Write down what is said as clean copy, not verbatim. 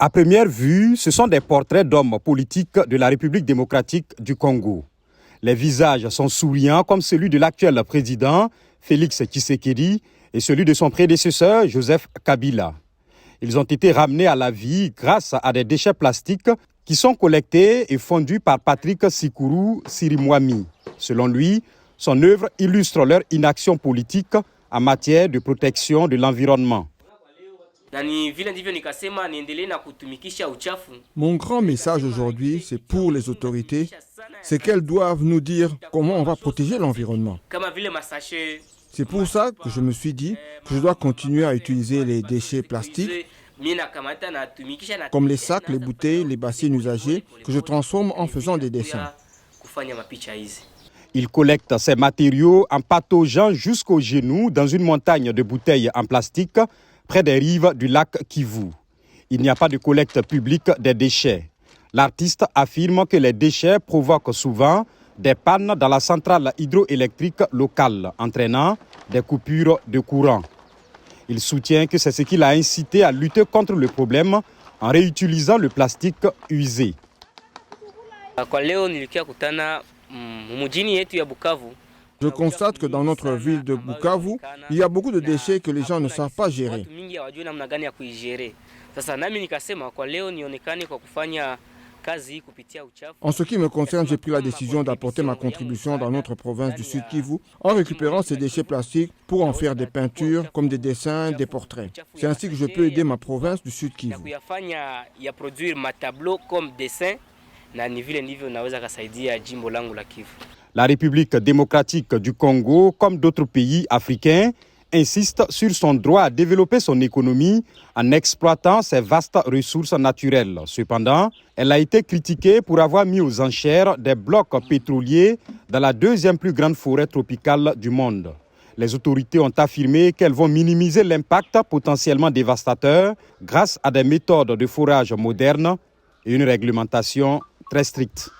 À première vue, ce sont des portraits d'hommes politiques de la République démocratique du Congo. Les visages sont souriants comme celui de l'actuel président, Félix Tshisekedi, et celui de son prédécesseur, Joseph Kabila. Ils ont été ramenés à la vie grâce à des déchets plastiques qui sont collectés et fondus par Patrick Sikuru Sirimwami. Selon lui, son œuvre illustre leur inaction politique en matière de protection de l'environnement. Mon grand message aujourd'hui, c'est pour les autorités, c'est qu'elles doivent nous dire comment on va protéger l'environnement. C'est pour ça que je me suis dit que je dois continuer à utiliser les déchets plastiques, comme les sacs, les bouteilles, les bassines usagées, que je transforme en faisant des dessins. Il collecte ces matériaux en pataugeant jusqu'aux genoux dans une montagne de bouteilles en plastique près des rives du lac Kivu. Il n'y a pas de collecte publique des déchets. L'artiste affirme que les déchets provoquent souvent des pannes dans la centrale hydroélectrique locale, entraînant des coupures de courant. Il soutient que c'est ce qui l'a incité à lutter contre le problème en réutilisant le plastique usé. Je constate que dans notre ville de Bukavu, il y a beaucoup de déchets que les gens ne savent pas gérer. En ce qui me concerne, j'ai pris la décision d'apporter ma contribution dans notre province du Sud Kivu en récupérant ces déchets plastiques pour en faire des peintures, comme des dessins, des portraits. C'est ainsi que je peux aider ma province du Sud Kivu. La République démocratique du Congo, comme d'autres pays africains, insiste sur son droit à développer son économie en exploitant ses vastes ressources naturelles. Cependant, elle a été critiquée pour avoir mis aux enchères des blocs pétroliers dans la deuxième plus grande forêt tropicale du monde. Les autorités ont affirmé qu'elles vont minimiser l'impact potentiellement dévastateur grâce à des méthodes de forage modernes et une réglementation très stricte.